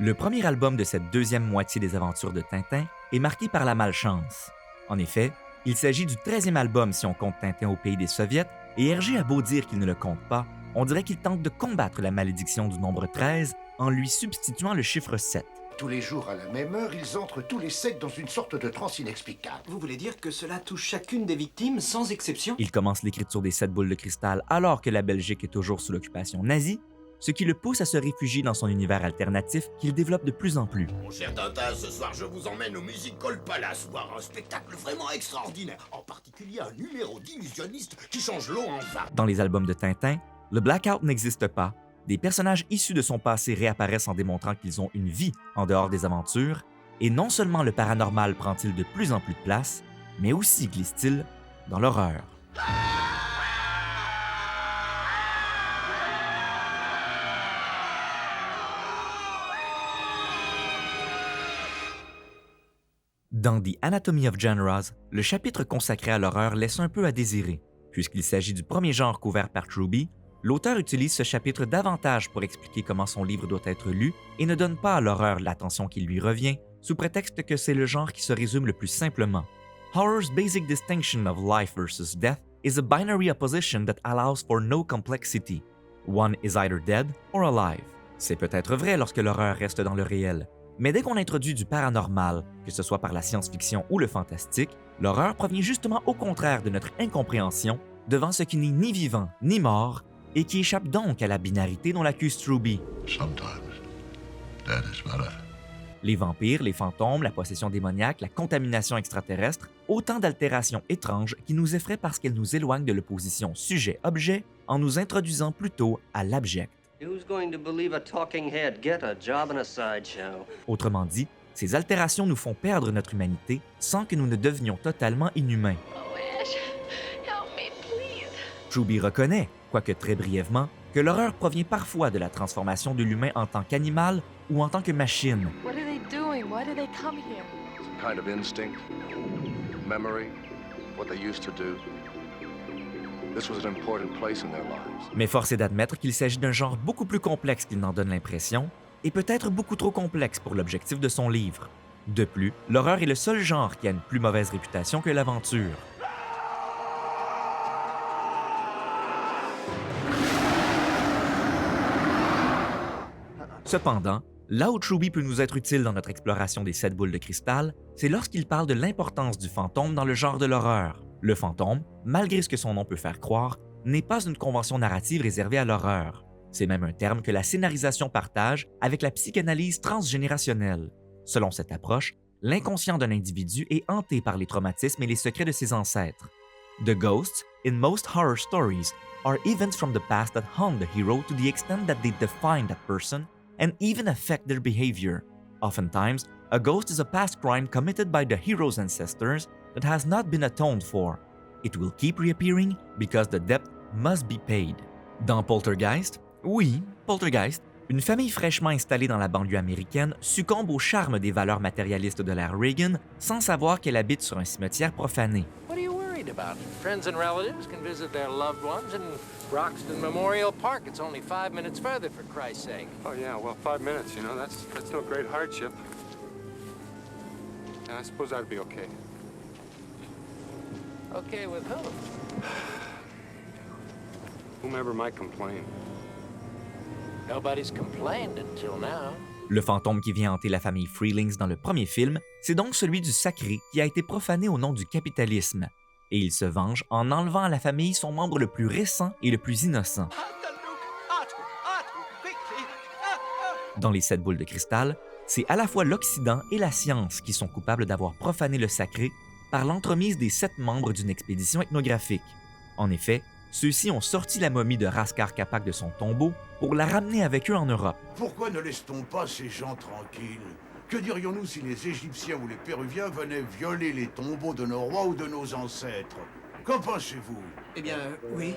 Le premier album de cette deuxième moitié des aventures de Tintin est marqué par la malchance. En effet, il s'agit du 13e album si on compte Tintin au pays des Soviets, et Hergé a beau dire qu'il ne le compte pas, on dirait qu'il tente de combattre la malédiction du nombre 13 en lui substituant le chiffre 7. Tous les jours à la même heure, ils entrent tous les 7 dans une sorte de transe inexplicable. Vous voulez dire que cela touche chacune des victimes sans exception? Il commence l'écriture des 7 boules de cristal alors que la Belgique est toujours sous l'occupation nazie, ce qui le pousse à se réfugier dans son univers alternatif qu'il développe de plus en plus. Mon cher Tintin, ce soir je vous emmène au Musical Palace voir un spectacle vraiment extraordinaire. En particulier un numéro d'illusionniste qui change l'eau en vin. Dans les albums de Tintin, le blackout n'existe pas. Des personnages issus de son passé réapparaissent en démontrant qu'ils ont une vie en dehors des aventures, et non seulement le paranormal prend-il de plus en plus de place, mais aussi glisse-t-il dans l'horreur. Dans The Anatomy of Genres, le chapitre consacré à l'horreur laisse un peu à désirer. Puisqu'il s'agit du premier genre couvert par Truby, l'auteur utilise ce chapitre davantage pour expliquer comment son livre doit être lu et ne donne pas à l'horreur l'attention qui lui revient, sous prétexte que c'est le genre qui se résume le plus simplement. Horror's basic distinction of life versus death is a binary opposition that allows for no complexity. One is either dead or alive. C'est peut-être vrai lorsque l'horreur reste dans le réel, mais dès qu'on introduit du paranormal, que ce soit par la science-fiction ou le fantastique, l'horreur provient justement au contraire de notre incompréhension devant ce qui n'est ni vivant ni mort et qui échappe donc à la binarité dont l'accuse Truby. Les vampires, les fantômes, la possession démoniaque, la contamination extraterrestre, autant d'altérations étranges qui nous effraient parce qu'elles nous éloignent de l'opposition sujet-objet en nous introduisant plutôt à l'abject. Autrement dit, ces altérations nous font perdre notre humanité sans que nous ne devenions totalement inhumains. Truby reconnaît, quoique très brièvement, que l'horreur provient parfois de la transformation de l'humain en tant qu'animal ou en tant que machine. Mais force est d'admettre qu'il s'agit d'un genre beaucoup plus complexe qu'il n'en donne l'impression, et peut-être beaucoup trop complexe pour l'objectif de son livre. De plus, l'horreur est le seul genre qui a une plus mauvaise réputation que l'aventure. Cependant, là où Truby peut nous être utile dans notre exploration des 7 boules de cristal, c'est lorsqu'il parle de l'importance du fantôme dans le genre de l'horreur. Le fantôme, malgré ce que son nom peut faire croire, n'est pas une convention narrative réservée à l'horreur. C'est même un terme que la scénarisation partage avec la psychanalyse transgénérationnelle. Selon cette approche, l'inconscient d'un individu est hanté par les traumatismes et les secrets de ses ancêtres. The ghosts, in most horror stories, are events from the past that haunt the hero to the extent that they define that person and even affect their behavior. Oftentimes, a ghost is a past crime committed by the hero's ancestors that has not been atoned for. It will keep reappearing because the debt must be paid. Dans Poltergeist, oui, Poltergeist, une famille fraîchement installée dans la banlieue américaine succombe au charme des valeurs matérialistes de l'ère Reagan sans savoir qu'elle habite sur un cimetière profané. What are you worried about? Friends and relatives can visit their loved ones in Broxton Memorial Park. It's only 5 minutes further, for Christ's sake. Oh yeah, well, 5 minutes, you know, that's no great hardship. And I suppose that'd be okay. Okay with whom? Whomever might complain. Nobody's complained until now. Le fantôme qui vient hanter la famille Freelings dans le premier film, c'est donc celui du sacré qui a été profané au nom du capitalisme. Et il se venge en enlevant à la famille son membre le plus récent et le plus innocent. Dans les 7 boules de cristal, c'est à la fois l'Occident et la science qui sont coupables d'avoir profané le sacré par l'entremise des 7 membres d'une expédition ethnographique. En effet, ceux-ci ont sorti la momie de Raskar Kapak de son tombeau pour la ramener avec eux en Europe. Pourquoi ne laisse-t-on pas ces gens tranquilles? Que dirions-nous si les Égyptiens ou les Péruviens venaient violer les tombeaux de nos rois ou de nos ancêtres? Qu'en pensez-vous? Eh bien, oui.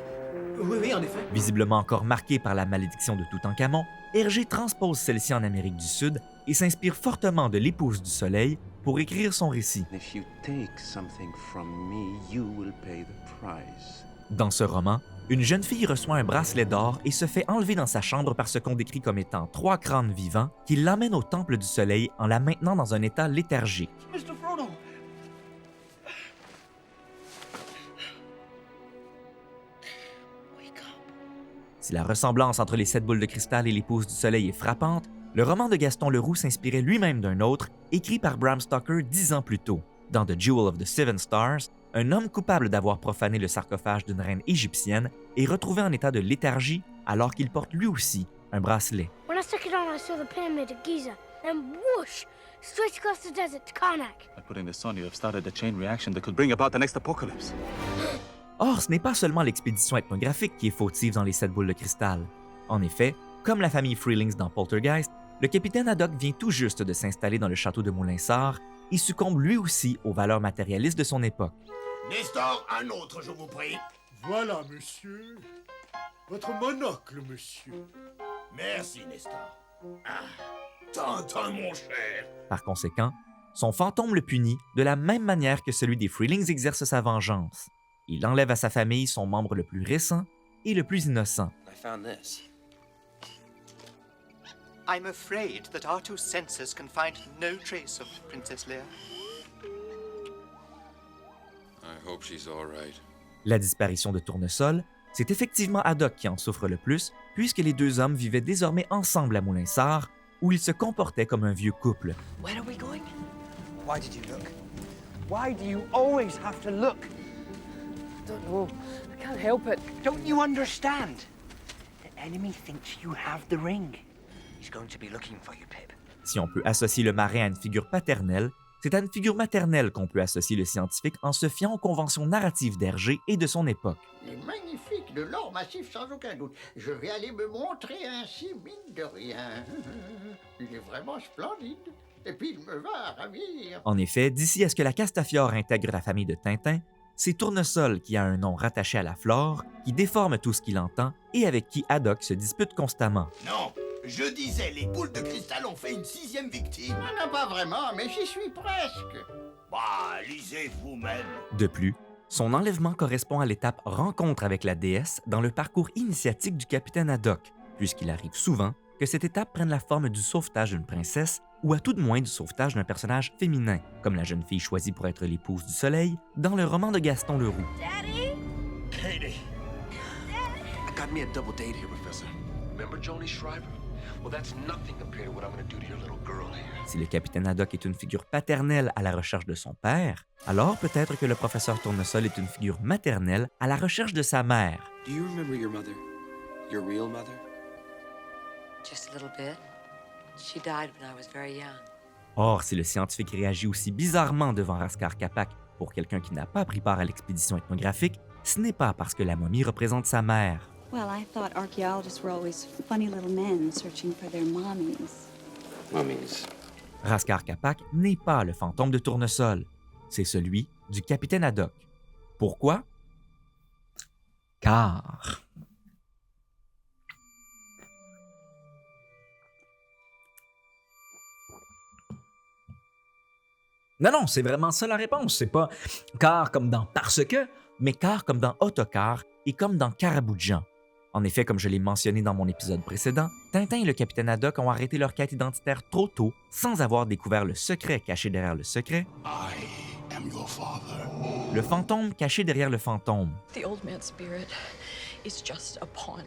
Oui, en effet. Visiblement encore marqué par la malédiction de Toutankhamon, Hergé transpose celle-ci en Amérique du Sud et s'inspire fortement de l'épouse du Soleil pour écrire son récit. If you take something from me, you will pay the price. Dans ce roman, une jeune fille reçoit un bracelet d'or et se fait enlever dans sa chambre par ce qu'on décrit comme étant 3 crânes vivants qui l'emmènent au Temple du Soleil en la maintenant dans un état léthargique. Mr. Frodo! Si la ressemblance entre les 7 boules de cristal et l'épouse du Soleil est frappante, le roman de Gaston Leroux s'inspirait lui-même d'un autre, écrit par Bram Stoker 10 ans plus tôt. Dans The Jewel of the Seven Stars, un homme coupable d'avoir profané le sarcophage d'une reine égyptienne est retrouvé en état de léthargie alors qu'il porte lui aussi un bracelet. When I stuck it on, I saw the pyramid of Giza, and whoosh, straight across the desert to Karnak. By putting this on, you have started a chain reaction that could bring about the next apocalypse. Or, ce n'est pas seulement l'expédition ethnographique qui est fautive dans les 7 boules de cristal. En effet, comme la famille Freelings dans Poltergeist, le capitaine Haddock vient tout juste de s'installer dans le château de Moulinsart et succombe lui aussi aux valeurs matérialistes de son époque. Nestor, un autre, je vous prie. Voilà, monsieur. Votre monocle, monsieur. Merci, Nestor. Ah, Tintin, mon cher. Par conséquent, son fantôme le punit de la même manière que celui des Freelings exerce sa vengeance. Il enlève à sa famille son membre le plus récent et le plus innocent. I found this. I'm afraid that our two senses can find no trace of Princess Leia. I hope she's all right. La disparition de Tournesol, c'est effectivement Haddock qui en souffre le plus, puisque les deux hommes vivaient désormais ensemble à Moulinsart, où ils se comportaient comme un vieux couple. Where are we going? Why did you look? Why do you always have to look? Don't know. I can't help it. Don't you understand? The enemy thinks you have the ring. He's going to be looking for you, Pip. Si on peut associer le marin à une figure paternelle, c'est à une figure maternelle qu'on peut associer le scientifique en se fiant aux conventions narratives d'Hergé et de son époque. Il est magnifique, de l'or massif sans aucun doute. Je vais aller me montrer ainsi, mine de rien. Il est vraiment splendide. Et puis il me va ravir. En effet, d'ici à ce que la Castafiore intègre la famille de Tintin, c'est Tournesol qui a un nom rattaché à la flore, qui déforme tout ce qu'il entend et avec qui Haddock se dispute constamment. Non, je disais, les boules de cristal ont fait une 6e victime. Non, pas vraiment, mais j'y suis presque. Bah, lisez vous-même. De plus, son enlèvement correspond à l'étape rencontre avec la déesse dans le parcours initiatique du capitaine Haddock, puisqu'il arrive souvent que cette étape prenne la forme du sauvetage d'une princesse ou à tout de moins du sauvetage d'un personnage féminin, comme la jeune fille choisie pour être l'épouse du Soleil dans le roman de Gaston Leroux. Daddy? Katie. I got me a double date here, Professor. Remember Joni Shriver? Well, that's nothing compared to what I'm gonna do to your little girl here. Si le capitaine Haddock est une figure paternelle à la recherche de son père, alors peut-être que le professeur Tournesol est une figure maternelle à la recherche de sa mère. Do you remember your mother? Your real mother? Just a little bit. She died when I was very young. Or, si le scientifique réagit aussi bizarrement devant Raskar Kapak pour quelqu'un qui n'a pas pris part à l'expédition ethnographique, ce n'est pas parce que la momie représente sa mère. Well, I thought archaeologists were always funny little men searching for their mommies. Mummies. Raskar Kapak n'est pas le fantôme de Tournesol, c'est celui du capitaine Haddock. Pourquoi? Car... Non, c'est vraiment ça la réponse. C'est pas car comme dans parce que, mais car comme dans autocar et comme dans Caraboudjan. En effet, comme je l'ai mentionné dans mon épisode précédent, Tintin et le capitaine Haddock ont arrêté leur quête identitaire trop tôt sans avoir découvert le secret caché derrière le secret. I am your father. Le fantôme caché derrière le fantôme. The old man's spirit is just a pawn.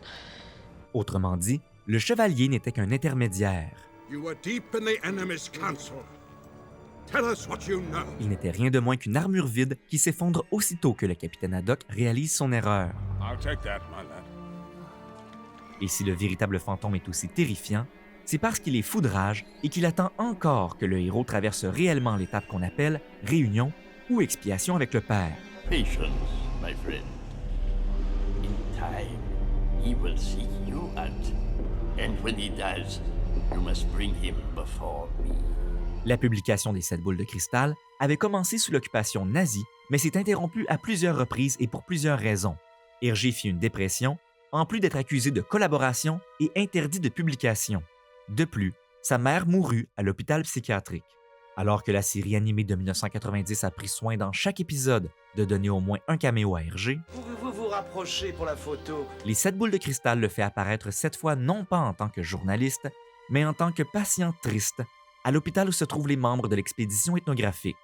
Autrement dit, le chevalier n'était qu'un intermédiaire. You were deep in the enemy's council. Tell us what you know. Il n'était rien de moins qu'une armure vide qui s'effondre aussitôt que le capitaine Haddock réalise son erreur. I'll take that, my lad. Et si le véritable fantôme est aussi terrifiant, c'est parce qu'il est fou de rage et qu'il attend encore que le héros traverse réellement l'étape qu'on appelle réunion ou expiation avec le père. Patience, my friend. In time, he will seek you out. And when he does, you must bring him before me. La publication des 7 boules de cristal avait commencé sous l'occupation nazie, mais s'est interrompue à plusieurs reprises et pour plusieurs raisons. Hergé fit une dépression, en plus d'être accusé de collaboration et interdit de publication. De plus, sa mère mourut à l'hôpital psychiatrique. Alors que la série animée de 1990 a pris soin dans chaque épisode de donner au moins un caméo à Hergé, Pouvez-vous vous rapprocher pour la photo. Les 7 boules de cristal le fait apparaître cette fois non pas en tant que journaliste, mais en tant que patient triste, à l'hôpital où se trouvent les membres de l'expédition ethnographique.